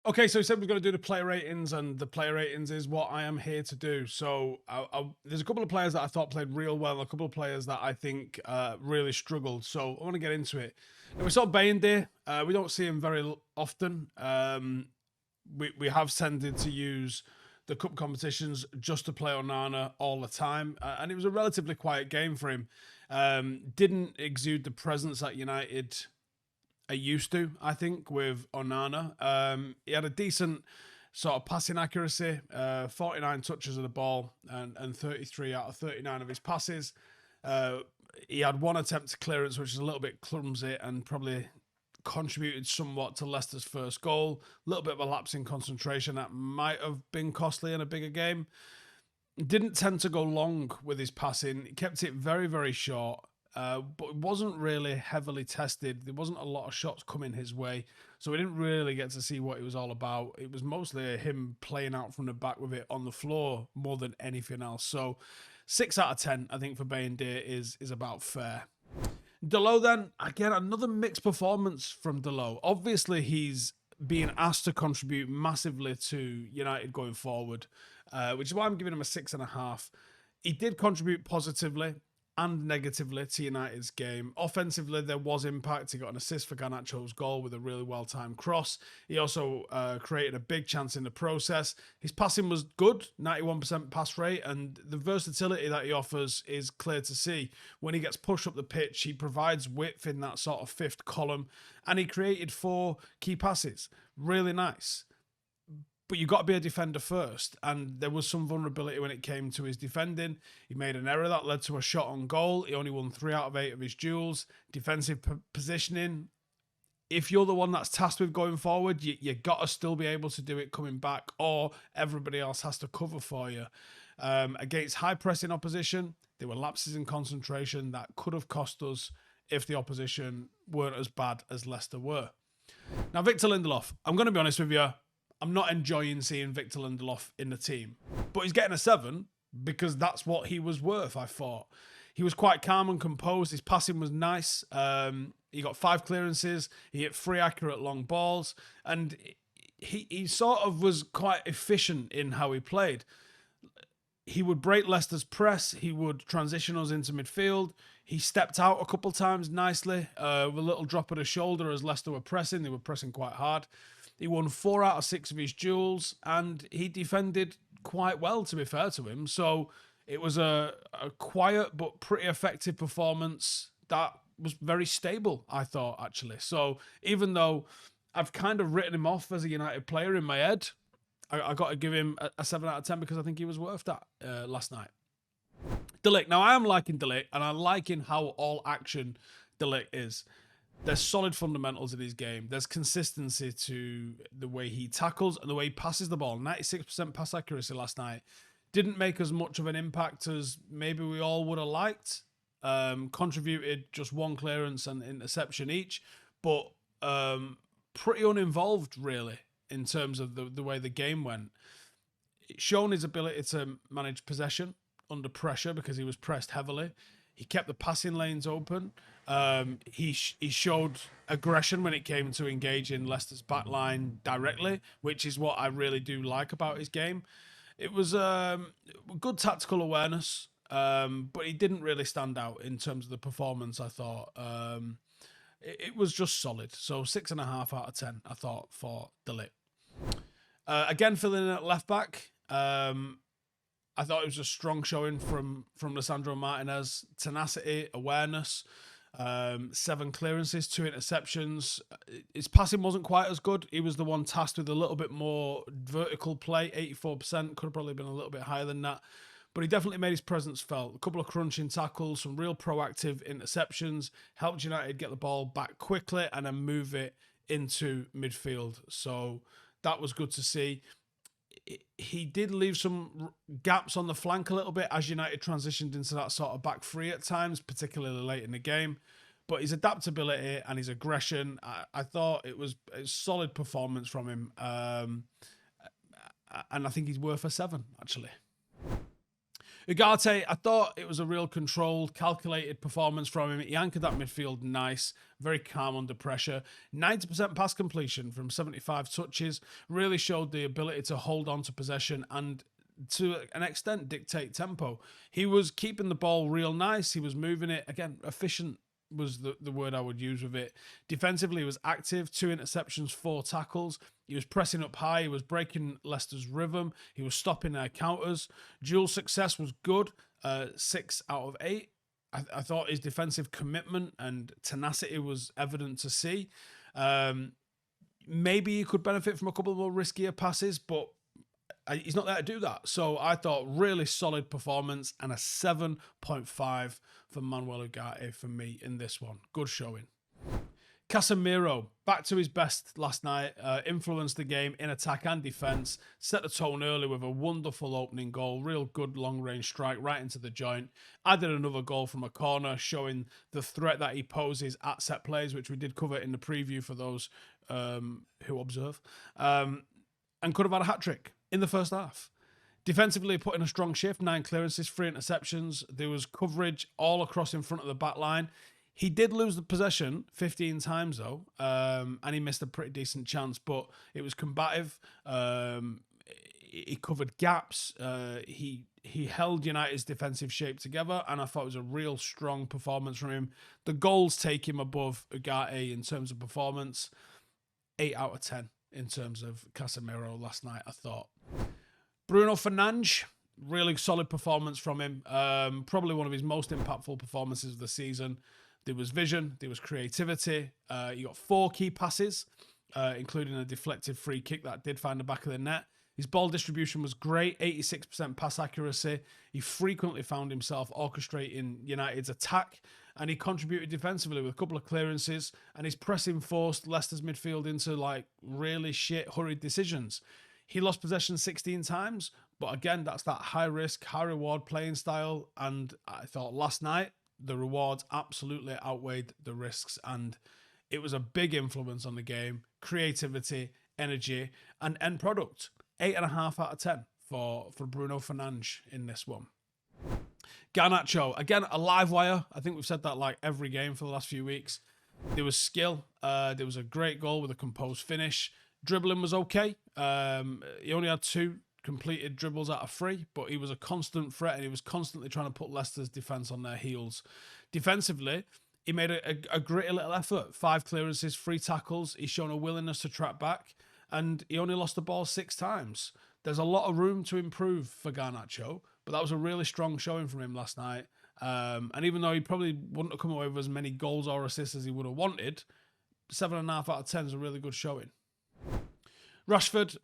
Okay, so he said we're going to do the player ratings, and the player ratings is what I am here to do. So there's a couple of players that I thought played real well, a couple of players that I think really struggled. So I want to get into it. Now, we saw Bayende. We don't see him very often. We have tended to use the cup competitions just to play Onana all the time, and it was a relatively quiet game for him. Didn't exude the presence that United are used to, I think, with Onana. He had a decent sort of passing accuracy, 49 touches of the ball, and 33 out of 39 of his passes. He had one attempt to clearance, which is a little bit clumsy and probably contributed somewhat to Leicester's first goal. A little bit of a lapse in concentration that might have been costly in a bigger game. Didn't tend to go long with his passing. He kept it very, very short. But it wasn't really heavily tested. There wasn't a lot of shots coming his way, so we didn't really get to see what it was all about. It was mostly him playing out from the back with it on the floor more than anything else. So 6 out of 10, I think, for Bayende is about fair. Dalot then, again, another mixed performance from Dalot. Obviously, he's being asked to contribute massively to United going forward, which is why I'm giving him a 6.5. He did contribute positively and negatively to United's game. Offensively, there was impact. He got an assist for Garnacho's goal with a really well-timed cross. He also created a big chance in the process. His passing was good, 91% pass rate, and the versatility that he offers is clear to see. When he gets pushed up the pitch, he provides width in that sort of fifth column, and he created 4 key passes. Really nice. But you've got to be a defender first, and there was some vulnerability when it came to his defending. He made an error that led to a shot on goal. He only won 3 out of 8 of his duels. Defensive positioning, if you're the one that's tasked with going forward, you got to still be able to do it coming back, or everybody else has to cover for you. Against high-pressing opposition, there were lapses in concentration that could have cost us if the opposition weren't as bad as Leicester were. Now, Victor Lindelof, I'm going to be honest with you, I'm not enjoying seeing Victor Lindelof in the team. But he's getting a 7 because that's what he was worth, I thought. He was quite calm and composed. His passing was nice. He got 5 clearances. He hit 3 accurate long balls. And he sort of was quite efficient in how he played. He would break Leicester's press. He would transition us into midfield. He stepped out a couple times nicely with a little drop of the shoulder as Leicester were pressing. They were pressing quite hard. He won 4 out of 6 of his duels, and he defended quite well, to be fair to him. So it was a quiet but pretty effective performance that was very stable, I thought, actually. So even though I've kind of written him off as a United player in my head, I got to give him a 7 out of 10 because I think he was worth that last night. De Ligt. Now, I am liking De Ligt, and I'm liking how all-action De Ligt is. There's solid fundamentals in his game. There's consistency to the way he tackles and the way he passes the ball. 96% pass accuracy last night. Didn't make as much of an impact as maybe we all would have liked. Contributed just 1 clearance and interception each. But pretty uninvolved, really, in terms of the way the game went. It's shown his ability to manage possession under pressure because he was pressed heavily. He kept the passing lanes open. He showed aggression when it came to engaging Leicester's backline directly, which is what I really do like about his game. It was good tactical awareness, but he didn't really stand out in terms of the performance, I thought. It was just solid. So 6.5 out of 10, I thought, for De Ligt. Again, filling in at left back. I thought it was a strong showing from Lisandro Martinez. Tenacity, awareness, 7 clearances, 2 interceptions. His passing wasn't quite as good. He was the one tasked with a little bit more vertical play, 84%. Could have probably been a little bit higher than that. But he definitely made his presence felt. A couple of crunching tackles, some real proactive interceptions, helped United get the ball back quickly and then move it into midfield. So that was good to see. He did leave some gaps on the flank a little bit as United transitioned into that sort of back 3 at times, particularly late in the game. But his adaptability and his aggression, I thought it was a solid performance from him. And I think he's worth a 7, actually. Ugarte, I thought it was a real controlled, calculated performance from him. He anchored that midfield nice, very calm under pressure. 90% pass completion from 75 touches, really showed the ability to hold on to possession and to an extent dictate tempo. He was keeping the ball real nice. He was moving it, again, efficient was the word I would use with it. Defensively, he was active, 2 interceptions, 4 tackles. He was pressing up high. He was breaking Leicester's rhythm. He was stopping their counters. Dual success was good, 6 out of 8. I thought his defensive commitment and tenacity was evident to see. Maybe he could benefit from a couple more riskier passes, but he's not there to do that. So I thought really solid performance and a 7.5 for Manuel Ugarte for me in this one. Good showing. Casemiro, back to his best last night, influenced the game in attack and defence, set the tone early with a wonderful opening goal, real good long-range strike right into the joint, added another goal from a corner, showing the threat that he poses at set plays, which we did cover in the preview for those who observe, and could have had a hat-trick in the first half. Defensively, put in a strong shift, 9 clearances, 3 interceptions. There was coverage all across in front of the back line. He did lose the possession 15 times, though, and he missed a pretty decent chance, but it was combative. He covered gaps. He held United's defensive shape together, and I thought it was a real strong performance from him. The goals take him above Ugarte in terms of performance. 8 out of 10 in terms of Casemiro last night, I thought. Bruno Fernandes, really solid performance from him. Probably one of his most impactful performances of the season. There was vision, there was creativity. He got 4 key passes, including a deflected free kick that did find the back of the net. His ball distribution was great, 86% pass accuracy. He frequently found himself orchestrating United's attack, and he contributed defensively with a couple of clearances, and his pressing forced Leicester's midfield into really shit, hurried decisions. He lost possession 16 times, but again, that's that high risk, high reward playing style, and I thought last night, the rewards absolutely outweighed the risks, and it was a big influence on the game. Creativity, energy, and end product. 8.5 out of 10 for Bruno Fernandes in this one. Garnacho, again, a live wire. I think we've said that every game for the last few weeks. There was skill. There was a great goal with a composed finish. Dribbling was okay. He only had 2 completed dribbles out of 3, but he was a constant threat and he was constantly trying to put Leicester's defence on their heels. Defensively, he made a gritty little effort. 5 clearances, 3 tackles. He's shown a willingness to track back, and he only lost the ball 6 times. There's a lot of room to improve for Garnacho, but that was a really strong showing from him last night. And even though he probably wouldn't have come away with as many goals or assists as he would have wanted, 7.5 out of 10 is a really good showing. Rashford,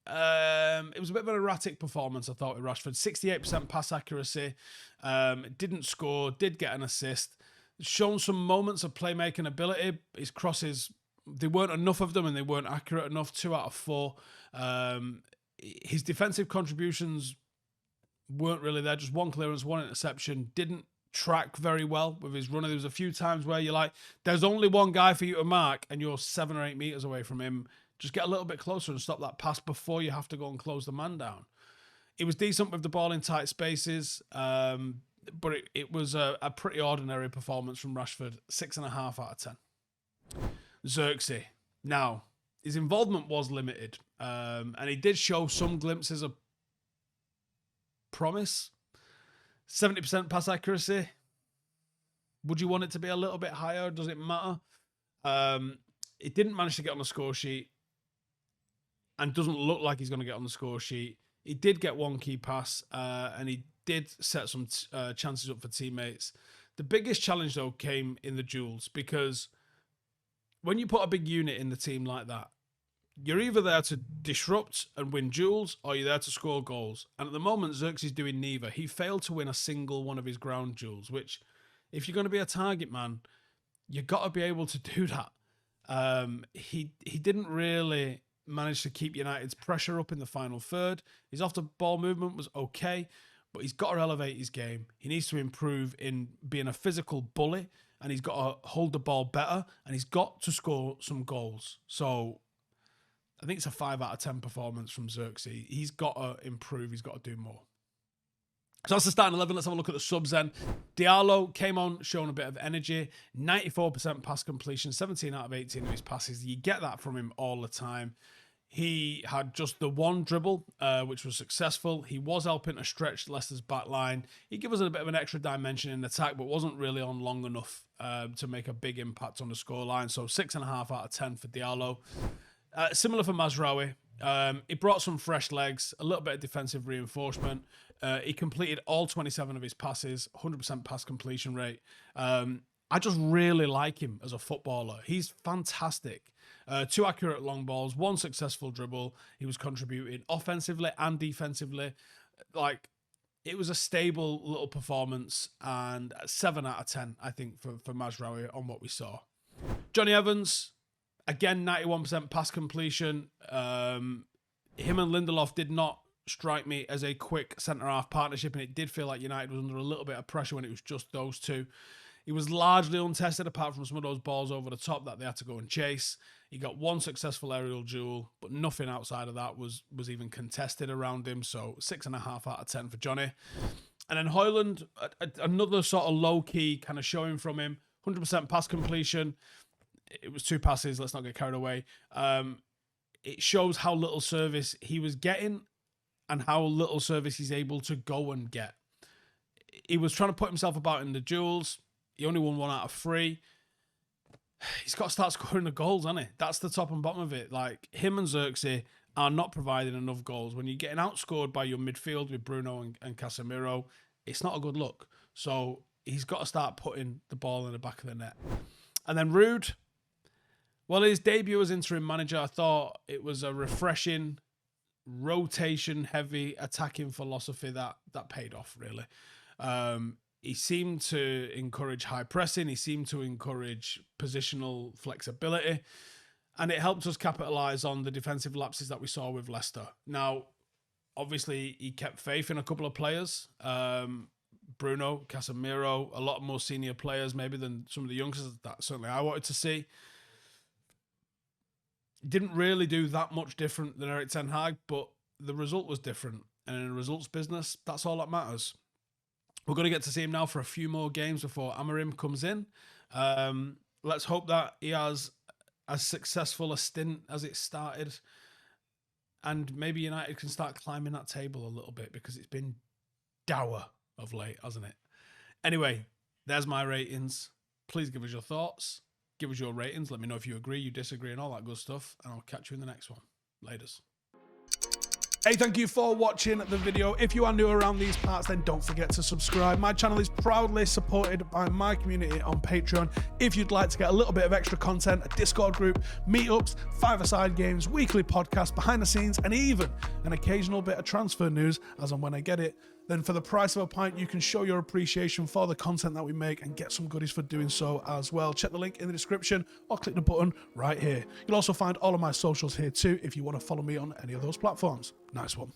it was a bit of an erratic performance, I thought, with Rashford. 68% pass accuracy, didn't score, did get an assist. Shown some moments of playmaking ability. His crosses, there weren't enough of them and they weren't accurate enough. 2 out of 4. His defensive contributions weren't really there. Just 1 clearance, 1 interception. Didn't track very well with his runner. There was a few times where you're like, there's only one guy for you to mark and you're 7 or 8 meters away from him. Just get a little bit closer and stop that pass before you have to go and close the man down. It was decent with the ball in tight spaces, but it was a pretty ordinary performance from Rashford. 6.5 out of 10. Xerxes. Now, his involvement was limited, and he did show some glimpses of promise. 70% pass accuracy. Would you want it to be a little bit higher? Does it matter? It didn't manage to get on the score sheet and doesn't look like he's going to get on the score sheet. He did get 1 key pass, and he did set some chances up for teammates. The biggest challenge, though, came in the duels, because when you put a big unit in the team like that, you're either there to disrupt and win duels, or you're there to score goals. And at the moment, Xerxes is doing neither. He failed to win a single one of his ground duels, which, if you're going to be a target man, you've got to be able to do that. He didn't really manage to keep United's pressure up in the final third. His off-the-ball movement was okay, but he's got to elevate his game. He needs to improve in being a physical bully, and he's got to hold the ball better, and he's got to score some goals. So I think it's a 5 out of 10 performance from Xerxes. He's got to improve. He's got to do more. So that's the starting 11. Let's have a look at the subs then. Diallo came on showing a bit of energy. 94% pass completion, 17 out of 18 of his passes. You get that from him all the time. He had just the one dribble, which was successful. He was helping to stretch Leicester's back line. He gave us a bit of an extra dimension in attack, but wasn't really on long enough to make a big impact on the scoreline. So 6.5 out of 10 for Diallo. Similar for Mazraoui. He brought some fresh legs, a little bit of defensive reinforcement. He completed all 27 of his passes, 100% pass completion rate. I just really like him as a footballer. He's fantastic. 2 accurate long balls, 1 successful dribble. He was contributing offensively and defensively. Like, it was a stable little performance, and 7 out of 10, I think, for Mazraoui on what we saw. Jonny Evans, again, 91% pass completion. Him and Lindelof did not strike me as a quick centre-half partnership, and it did feel like United was under a little bit of pressure when it was just those two. He was largely untested, apart from some of those balls over the top that they had to go and chase. He got 1 successful aerial duel, but nothing outside of that was even contested around him. So 6.5 out of 10 for Johnny. And then Højlund, another sort of low-key kind of showing from him. 100% pass completion. It was 2 passes. Let's not get carried away. It shows how little service he was getting and how little service he's able to go and get. He was trying to put himself about in the duels. He only won 1 out of 3. He's got to start scoring the goals, hasn't he? That's the top and bottom of it. Like, him and Xerxes are not providing enough goals. When you're getting outscored by your midfield with Bruno and Casemiro, it's not a good look. So he's got to start putting the ball in the back of the net. And then Ruud, well, his debut as interim manager, I thought it was a refreshing, rotation-heavy attacking philosophy that paid off, really. He seemed to encourage high pressing. He seemed to encourage positional flexibility. And it helped us capitalise on the defensive lapses that we saw with Leicester. Now, obviously, he kept faith in a couple of players. Bruno, Casemiro, a lot more senior players maybe than some of the youngsters that certainly I wanted to see. Didn't really do that much different than Erik Ten Hag, but the result was different. And in a results business, that's all that matters. We're going to get to see him now for a few more games before Amorim comes in. Let's hope that he has as successful a stint as it started. And maybe United can start climbing that table a little bit, because it's been dour of late, hasn't it? Anyway, there's my ratings. Please give us your thoughts. Give us your ratings. Let me know if you agree, you disagree, and all that good stuff. And I'll catch you in the next one. Laters. Hey, thank you for watching the video. If you are new around these parts, then don't forget to subscribe. My channel is proudly supported by my community on Patreon. If you'd like to get a little bit of extra content, a Discord group, meetups, 5-a-side games, weekly podcasts, behind the scenes, and even an occasional bit of transfer news as and when I get it, then for the price of a pint, you can show your appreciation for the content that we make and get some goodies for doing so as well. Check the link in the description or click the button right here. You'll also find all of my socials here too if you want to follow me on any of those platforms. Nice one.